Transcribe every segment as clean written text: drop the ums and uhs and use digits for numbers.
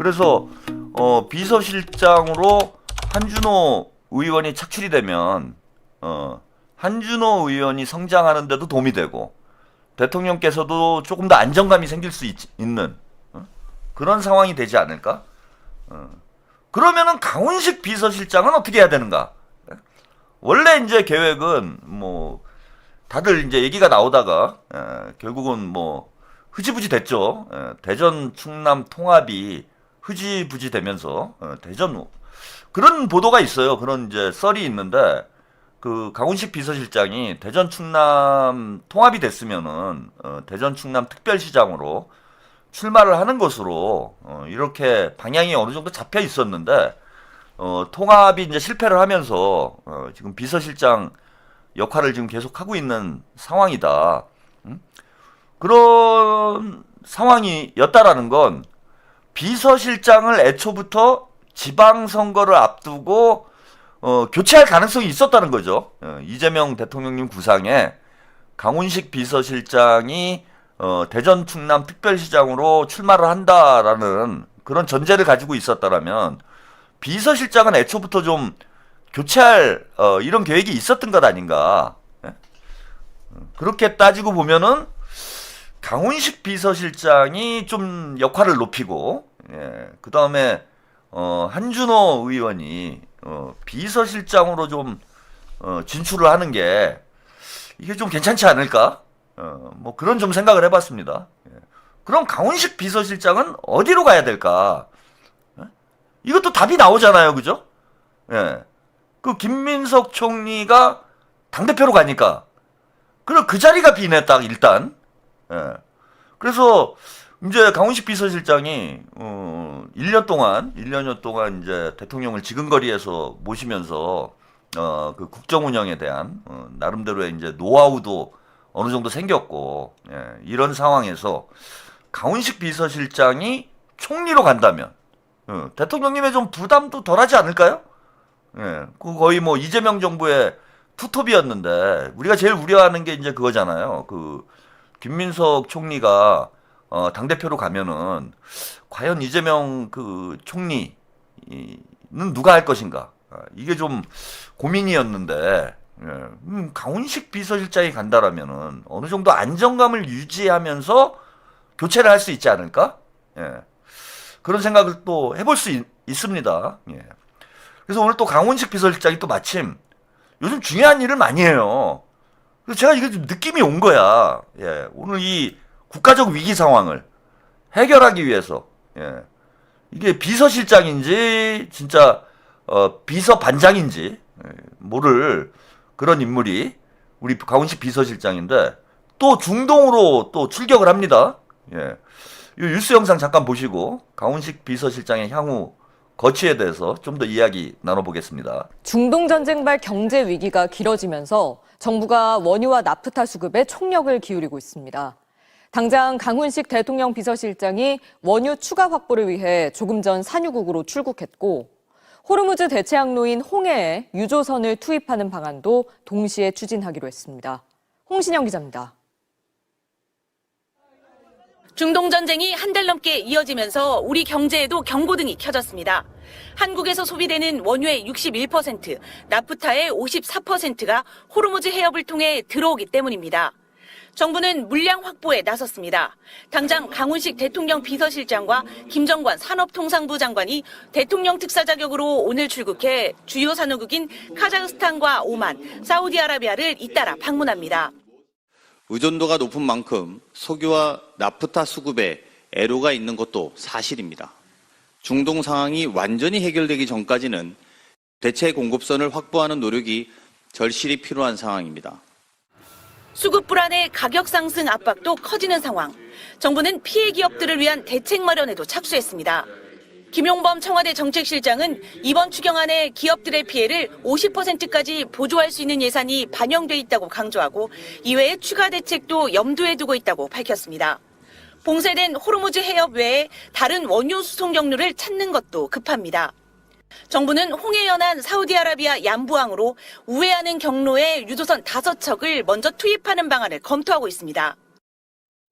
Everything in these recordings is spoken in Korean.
그래서 비서실장으로 한준호 의원이 착출이 되면 한준호 의원이 성장하는 데도 도움이 되고 대통령께서도 조금 더 안정감이 생길 수 있는 그런 상황이 되지 않을까? 그러면은 강훈식 비서실장은 어떻게 해야 되는가? 원래 이제 계획은 뭐 다들 이제 얘기가 나오다가 결국은 뭐 흐지부지 됐죠. 대전 충남 통합이 흐지부지 되면서 대전 그런 보도가 있어요. 그런 이제 썰이 있는데 그 강훈식 비서실장이 대전 충남 통합이 됐으면은 대전 충남 특별시장으로 출마를 하는 것으로 이렇게 방향이 어느 정도 잡혀 있었는데 통합이 이제 실패를 하면서 지금 비서실장 역할을 지금 계속 하고 있는 상황이다. 그런 상황이었다라는 건 비서실장을 애초부터 지방선거를 앞두고 교체할 가능성이 있었다는 거죠. 이재명 대통령님 구상에 강훈식 비서실장이 대전 충남 특별시장으로 출마를 한다라는 그런 전제를 가지고 있었다라면 비서실장은 애초부터 좀 교체할 이런 계획이 있었던 것 아닌가. 그렇게 따지고 보면은 강훈식 비서실장이 좀 역할을 높이고 그 다음에 한준호 의원이 비서실장으로 좀 진출을 하는 게 이게 좀 괜찮지 않을까? 뭐 그런 좀 생각을 해봤습니다. 그럼 강훈식 비서실장은 어디로 가야 될까? 이것도 답이 나오잖아요, 그죠? 그 김민석 총리가 당대표로 가니까 그럼 그 자리가 비네 딱 일단. 그래서 이제 강훈식 비서실장이 1년여 동안 이제 대통령을 지근거리에서 모시면서 그 국정 운영에 대한 나름대로의 이제 노하우도 어느 정도 생겼고 이런 상황에서 강훈식 비서실장이 총리로 간다면 대통령님의 좀 부담도 덜하지 않을까요? 그 거의 뭐 이재명 정부의 투톱이었는데 우리가 제일 우려하는 게 이제 그거잖아요. 그 김민석 총리가 당대표로 가면은 과연 이재명 그 총리는 누가 할 것인가? 이게 좀 고민이었는데 강훈식 비서실장이 간다라면은 어느 정도 안정감을 유지하면서 교체를 할 수 있지 않을까? 그런 생각을 또 해볼 수 있습니다. 그래서 오늘 또 강훈식 비서실장이 또 마침 요즘 중요한 일을 많이 해요. 그래서 제가 이게 좀 느낌이 온 거야. 오늘 이 국가적 위기 상황을 해결하기 위해서 이게 비서실장인지 진짜 비서반장인지 모를 그런 인물이 우리 강훈식 비서실장인데 또 중동으로 또 출격을 합니다. 이 뉴스 영상 잠깐 보시고 강훈식 비서실장의 향후 거취에 대해서 좀 더 이야기 나눠보겠습니다. 중동 전쟁발 경제 위기가 길어지면서 정부가 원유와 나프타 수급에 총력을 기울이고 있습니다. 당장 강훈식 대통령 비서실장이 원유 추가 확보를 위해 조금 전 산유국으로 출국했고 호르무즈 대체항로인 홍해에 유조선을 투입하는 방안도 동시에 추진하기로 했습니다. 홍신영 기자입니다. 중동 전쟁이 한 달 넘게 이어지면서 우리 경제에도 경고등이 켜졌습니다. 한국에서 소비되는 원유의 61%, 나프타의 54%가 호르무즈 해협을 통해 들어오기 때문입니다. 정부는 물량 확보에 나섰습니다. 당장 강훈식 대통령 비서실장과 김정관 산업통상부 장관이 대통령 특사 자격으로 오늘 출국해 주요 산유국인 카자흐스탄과 오만, 사우디아라비아를 잇따라 방문합니다. 의존도가 높은 만큼 석유와 나프타 수급에 애로가 있는 것도 사실입니다. 중동 상황이 완전히 해결되기 전까지는 대체 공급선을 확보하는 노력이 절실히 필요한 상황입니다. 수급 불안에 가격 상승 압박도 커지는 상황. 정부는 피해 기업들을 위한 대책 마련에도 착수했습니다. 김용범 청와대 정책실장은 이번 추경안에 기업들의 피해를 50%까지 보조할 수 있는 예산이 반영돼 있다고 강조하고 이외에 추가 대책도 염두에 두고 있다고 밝혔습니다. 봉쇄된 호르무즈 해협 외에 다른 원유 수송 경로를 찾는 것도 급합니다. 정부는 홍해 연안 사우디아라비아 얌부항으로 우회하는 경로에 유조선 5척을 먼저 투입하는 방안을 검토하고 있습니다.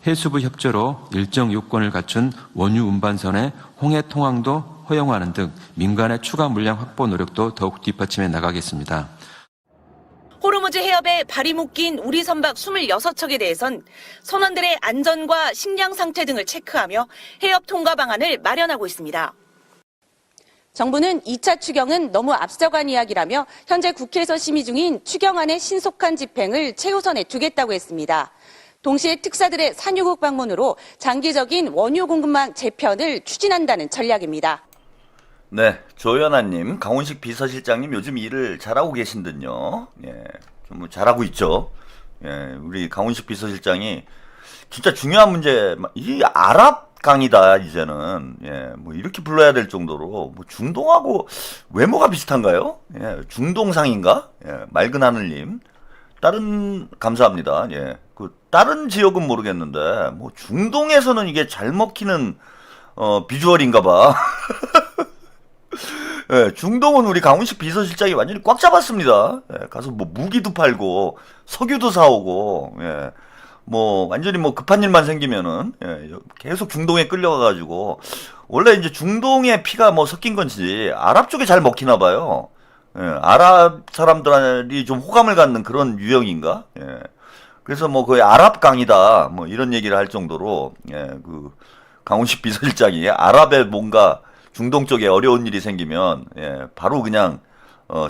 해수부 협조로 일정 요건을 갖춘 원유 운반선의 홍해 통항도 허용하는 등 민간의 추가 물량 확보 노력도 더욱 뒷받침해 나가겠습니다. 호르무즈 해협에 발이 묶인 우리 선박 26척에 대해선 선원들의 안전과 식량 상태 등을 체크하며 해협 통과 방안을 마련하고 있습니다. 정부는 2차 추경은 너무 앞서간 이야기라며 현재 국회에서 심의 중인 추경안의 신속한 집행을 최우선에 두겠다고 했습니다. 동시에 특사들의 산유국 방문으로 장기적인 원유 공급망 재편을 추진한다는 전략입니다. 네, 조연아님, 강훈식 비서실장님 요즘 일을 잘하고 계신 듯요. 예, 좀 잘하고 있죠. 예, 우리 강훈식 비서실장이 진짜 중요한 문제, 이 아랍강이다 이제는. 예, 뭐 이렇게 불러야 될 정도로 뭐 중동하고 외모가 비슷한가요? 예, 중동상인가? 예, 맑은 하늘님. 다른 감사합니다. 예, 그 다른 지역은 모르겠는데 뭐 중동에서는 이게 잘 먹히는 비주얼인가봐. 예, 중동은 우리 강훈식 비서실장이 완전히 꽉 잡았습니다. 예, 가서 뭐 무기도 팔고 석유도 사오고, 예, 뭐 완전히 뭐 급한 일만 생기면은 예, 계속 중동에 끌려가가지고 원래 이제 중동의 피가 뭐 섞인 건지 아랍 쪽에 잘 먹히나 봐요. 예, 아랍 사람들이 좀 호감을 갖는 그런 유형인가? 예. 그래서 뭐 거의 아랍강이다 뭐 이런 얘기를 할 정도로 예, 그 강훈식 비서실장이 아랍에 뭔가 중동 쪽에 어려운 일이 생기면 예, 바로 그냥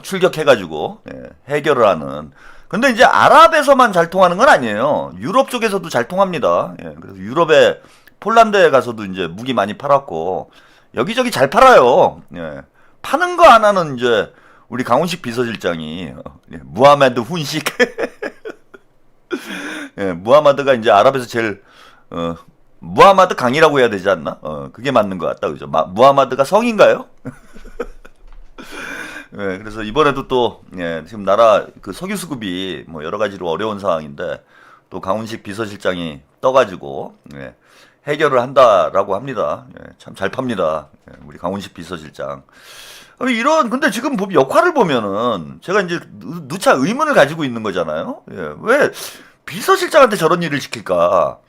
출격해가지고 예, 해결을 하는. 근데 이제 아랍에서만 잘 통하는 건 아니에요. 유럽 쪽에서도 잘 통합니다. 예, 그래서 유럽에 폴란드에 가서도 이제 무기 많이 팔았고 여기저기 잘 팔아요. 예, 파는 거 하나는 이제 우리 강훈식 비서실장이 예, 무하메드 훈식 예, 무하마드가 이제 아랍에서 제일 무하마드 강이라고 해야 되지 않나? 그게 맞는 것 같다, 그죠? 무하마드가 성인가요? 예, 그래서 이번에도 또 예, 지금 나라 그 석유 수급이 뭐 여러 가지로 어려운 상황인데 또 강훈식 비서실장이 떠가지고 예, 해결을 한다라고 합니다. 예, 참 잘 팝니다. 예, 우리 강훈식 비서실장. 이런 근데 지금 역할을 보면은 제가 이제 누차 의문을 가지고 있는 거잖아요. 예, 왜 비서실장한테 저런 일을 시킬까?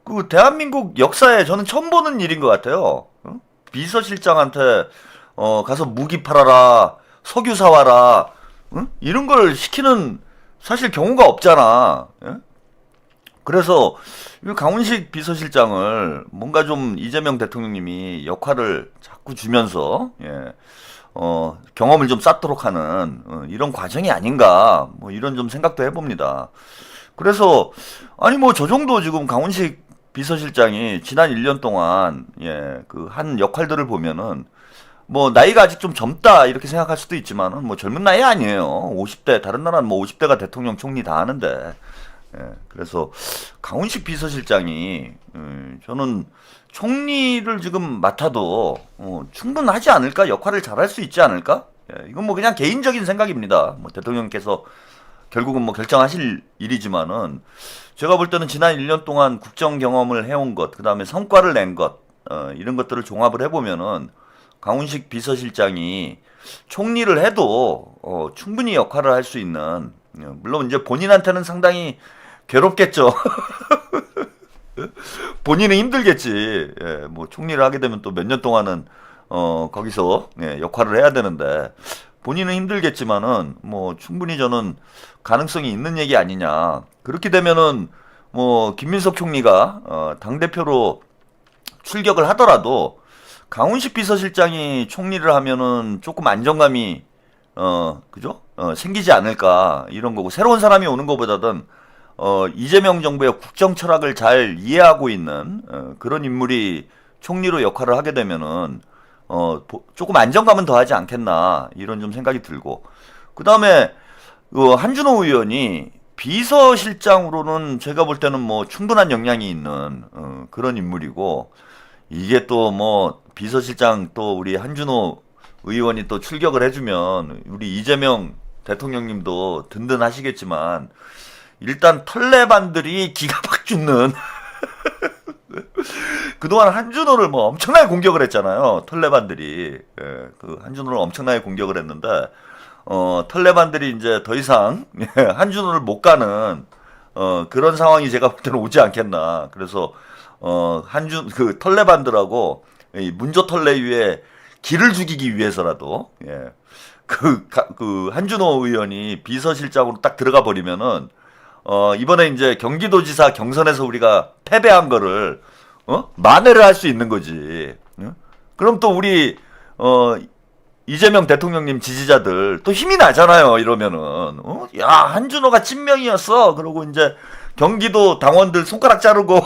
그 대한민국 역사에 저는 처음 보는 일인 것 같아요. 비서실장한테 가서 무기 팔아라, 석유 사와라, 이런 걸 시키는 사실 경우가 없잖아. 예? 그래서 이 강훈식 비서실장을 뭔가 좀 이재명 대통령님이 역할을 자꾸 주면서 예, 경험을 좀 쌓도록 하는 이런 과정이 아닌가 뭐 이런 좀 생각도 해봅니다. 그래서 아니 뭐 저 정도 지금 강훈식 비서실장이 지난 1년 동안 예, 그 한 역할들을 보면은 뭐 나이가 아직 좀 젊다 이렇게 생각할 수도 있지만은 뭐 젊은 나이 아니에요. 50대 다른 나라는 뭐 50대가 대통령 총리 다 하는데 예, 그래서 강훈식 비서실장이 저는 총리를 지금 맡아도 충분하지 않을까? 역할을 잘할 수 있지 않을까? 예, 이건 뭐 그냥 개인적인 생각입니다. 뭐 대통령께서 결국은 뭐 결정하실 일이지만은 제가 볼 때는 지난 1년 동안 국정 경험을 해온 것, 그 다음에 성과를 낸 것, 이런 것들을 종합을 해보면은 강훈식 비서실장이 총리를 해도 충분히 역할을 할 수 있는, 물론 이제 본인한테는 상당히 괴롭겠죠. 본인은 힘들겠지. 예, 뭐 총리를 하게 되면 또 몇 년 동안은 거기서 예, 역할을 해야 되는데 본인은 힘들겠지만은 뭐 충분히 저는 가능성이 있는 얘기 아니냐. 그렇게 되면은 뭐 김민석 총리가 당 대표로 출격을 하더라도 강훈식 비서실장이 총리를 하면은 조금 안정감이 그죠? 생기지 않을까 이런 거고 새로운 사람이 오는 것보다는 이재명 정부의 국정 철학을 잘 이해하고 있는 그런 인물이 총리로 역할을 하게 되면은 조금 안정감은 더하지 않겠나 이런 좀 생각이 들고 그 다음에 한준호 의원이 비서실장으로는 제가 볼 때는 뭐 충분한 역량이 있는 그런 인물이고 이게 또 뭐 비서실장 또 우리 한준호 의원이 또 출격을 해주면 우리 이재명 대통령님도 든든하시겠지만 일단 털레반들이 기가 막 죽는 그동안 한준호를 뭐 엄청나게 공격을 했잖아요. 털레반들이 예, 그 한준호를 엄청나게 공격을 했는데 털레반들이 이제 더 이상 한준호를 못 가는 그런 상황이 제가 볼 때는 오지 않겠나. 그래서 그 털레반들하고 이 문조 털레 위에 기를 죽이기 위해서라도 그 한준호 의원이 비서실장으로 딱 들어가 버리면은 이번에 이제 경기도지사 경선에서 우리가 패배한 거를 만회를 할 수 있는 거지. 그럼 또 우리 이재명 대통령님 지지자들 또 힘이 나잖아요. 이러면은 야 한준호가 친명이었어. 그러고 이제 경기도 당원들 손가락 자르고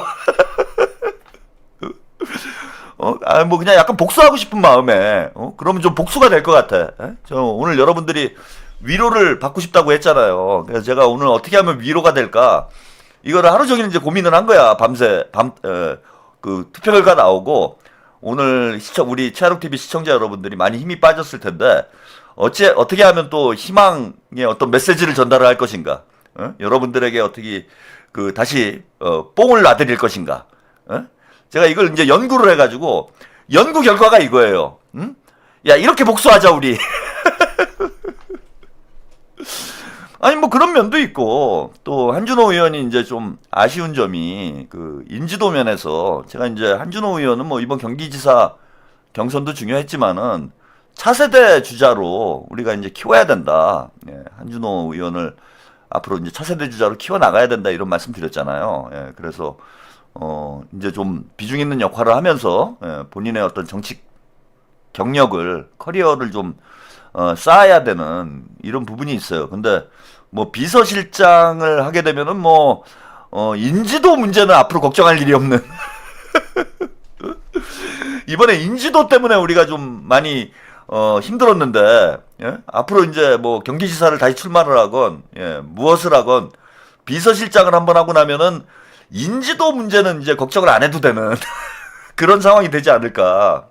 뭐 그냥 약간 복수하고 싶은 마음에 그러면 좀 복수가 될 것 같아. 저 오늘 여러분들이 위로를 받고 싶다고 했잖아요. 그래서 제가 오늘 어떻게 하면 위로가 될까 이거를 하루 종일 이제 고민을 한 거야. 밤새 그 투표 결과 나오고 오늘 우리 최하록 TV 시청자 여러분들이 많이 힘이 빠졌을 텐데 어떻게 하면 또 희망의 어떤 메시지를 전달을 할 것인가? 여러분들에게 어떻게 다시 뽕을 놔드릴 것인가? 제가 이걸 이제 연구를 해가지고 연구 결과가 이거예요. 응? 야 이렇게 복수하자 우리. 아니 뭐 그런 면도 있고 또 한준호 의원이 이제 좀 아쉬운 점이 그 인지도 면에서 제가 이제 한준호 의원은 뭐 이번 경기지사 경선도 중요했지만은 차세대 주자로 우리가 이제 키워야 된다. 한준호 의원을 앞으로 이제 차세대 주자로 키워 나가야 된다 이런 말씀 드렸잖아요. 그래서 이제 좀 비중 있는 역할을 하면서 본인의 어떤 정치 경력을 커리어를 좀 쌓아야 되는 이런 부분이 있어요. 근데 뭐 비서실장을 하게 되면은 뭐 인지도 문제는 앞으로 걱정할 일이 없는 이번에 인지도 때문에 우리가 좀 많이 힘들었는데 앞으로 이제 뭐 경기지사를 다시 출마를 하건 무엇을 하건 비서실장을 한번 하고 나면은 인지도 문제는 이제 걱정을 안 해도 되는 그런 상황이 되지 않을까.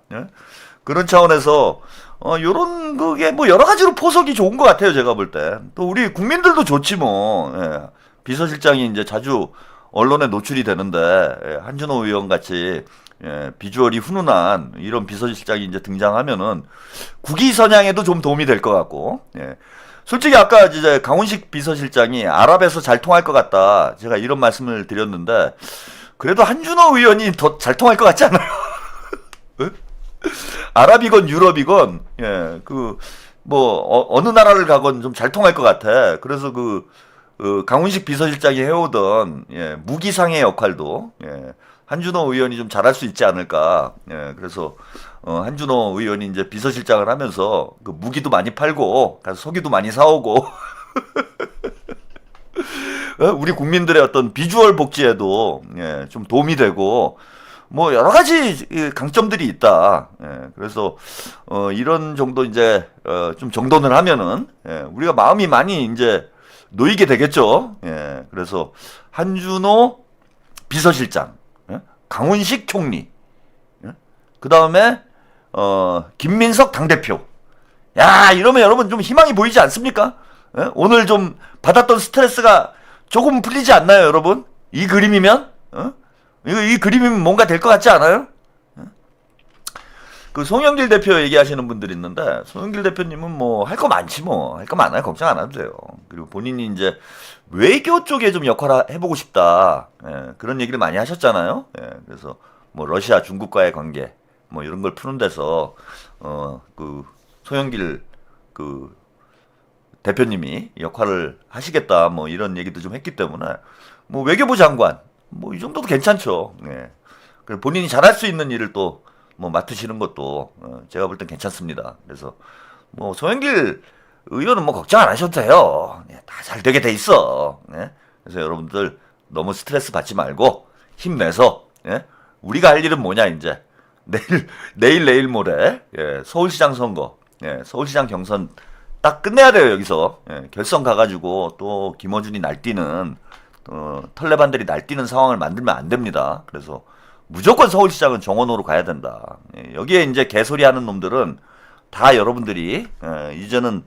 그런 차원에서 요런 그게 뭐 여러 가지로 포석이 좋은 것 같아요. 제가 볼 때. 또 우리 국민들도 좋지 뭐. 비서실장이 이제 자주 언론에 노출이 되는데 한준호 의원 같이 비주얼이 훈훈한 이런 비서실장이 이제 등장하면은 국위 선양에도 좀 도움이 될 것 같고. 솔직히 아까 이제 강훈식 비서실장이 아랍에서 잘 통할 것 같다. 제가 이런 말씀을 드렸는데 그래도 한준호 의원이 더 잘 통할 것 같지 않아요? 아랍이건 유럽이건 어느 나라를 가건 좀 잘 통할 것 같아. 그래서 강훈식 비서실장이 해오던 무기상의 역할도 한준호 의원이 좀 잘할 수 있지 않을까. 그래서 한준호 의원이 이제 비서실장을 하면서 그 무기도 많이 팔고 가서 석유도 많이 사오고 우리 국민들의 어떤 비주얼 복지에도 좀 도움이 되고 뭐 여러 가지 강점들이 있다. 그래서 이런 정도 이제 좀 정돈을 하면은 우리가 마음이 많이 이제 놓이게 되겠죠. 그래서 한준호 비서실장, 강훈식 총리, 그 다음에 김민석 당대표. 야 이러면 여러분 좀 희망이 보이지 않습니까? 오늘 좀 받았던 스트레스가 조금 풀리지 않나요, 여러분? 이 그림이면? 이 그림이면 뭔가 될 것 같지 않아요? 그 송영길 대표 얘기하시는 분들이 있는데 송영길 대표님은 뭐 할 거 많지 뭐 할 거 많아요. 걱정 안 해도 돼요. 그리고 본인이 이제 외교 쪽에 좀 역할을 해보고 싶다. 그런 얘기를 많이 하셨잖아요. 그래서 뭐 러시아 중국과의 관계 뭐 이런 걸 푸는 데서 그 송영길 그 대표님이 역할을 하시겠다 뭐 이런 얘기도 좀 했기 때문에 뭐 외교부 장관 뭐 이 정도도 괜찮죠. 그리고 본인이 잘할 수 있는 일을 또 뭐 맡으시는 것도 제가 볼 땐 괜찮습니다. 그래서 뭐 송영길 의원은 뭐 걱정 안 하셔도 돼요. 다 잘 되게 돼 있어. 그래서 여러분들 너무 스트레스 받지 말고 힘내서 우리가 할 일은 뭐냐 이제 내일 모레 서울시장 선거, 서울시장 경선 딱 끝내야 돼요. 여기서 결선 가가지고 또 김어준이 날뛰는 털레반들이 날뛰는 상황을 만들면 안 됩니다. 그래서 무조건 서울시장은 정원호로 가야 된다. 여기에 이제 개소리 하는 놈들은 다 여러분들이 이제는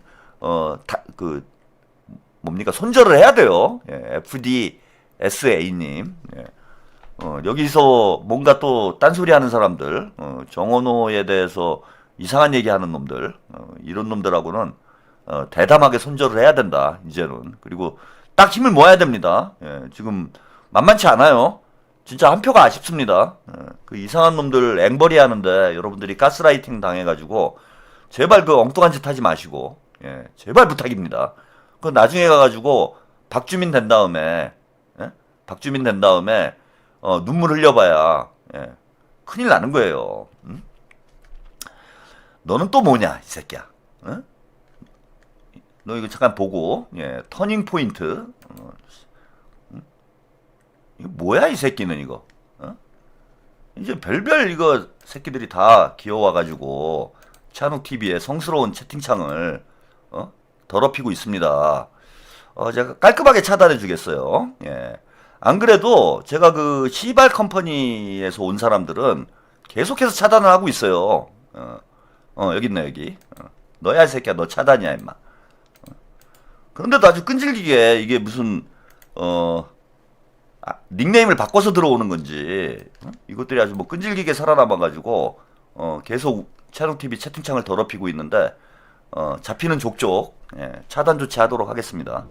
뭡니까 손절을 해야 돼요. FDSA님. 여기서 뭔가 또 딴소리 하는 사람들, 정원호에 대해서 이상한 얘기 하는 놈들, 이런 놈들하고는 대담하게 손절을 해야 된다. 이제는. 그리고 딱 힘을 모아야 됩니다. 예, 지금 만만치 않아요. 진짜 한 표가 아쉽습니다. 예, 그 이상한 놈들 앵벌이 하는데 여러분들이 가스라이팅 당해가지고 제발 그 엉뚱한 짓 하지 마시고, 예, 제발 부탁입니다. 그 나중에 가가지고 박주민 된 다음에, 예? 박주민 된 다음에 눈물 흘려봐야, 예, 큰일 나는 거예요. 응? 너는 또 뭐냐 이 새끼야. 응? 너 이거 잠깐 보고, 예, 터닝 포인트. 응? 이거 뭐야 이 새끼는 이거. 어? 이제 별별 이거 새끼들이 다 기어와가지고 찬욱 TV의 성스러운 채팅창을 더럽히고 있습니다. 제가 깔끔하게 차단해 주겠어요. 예. 안 그래도 제가 그 시발 컴퍼니에서 온 사람들은 계속해서 차단을 하고 있어요. 여기 있네 여기. 너야 이 새끼야, 너 차단이야 임마. 그런데도 아주 끈질기게 이게 무슨 닉네임을 바꿔서 들어오는 건지, 이것들이 아주 뭐 끈질기게 살아남아가지고 계속 찬욱TV 채팅창을 더럽히고 있는데, 잡히는 족족, 예, 차단 조치하도록 하겠습니다.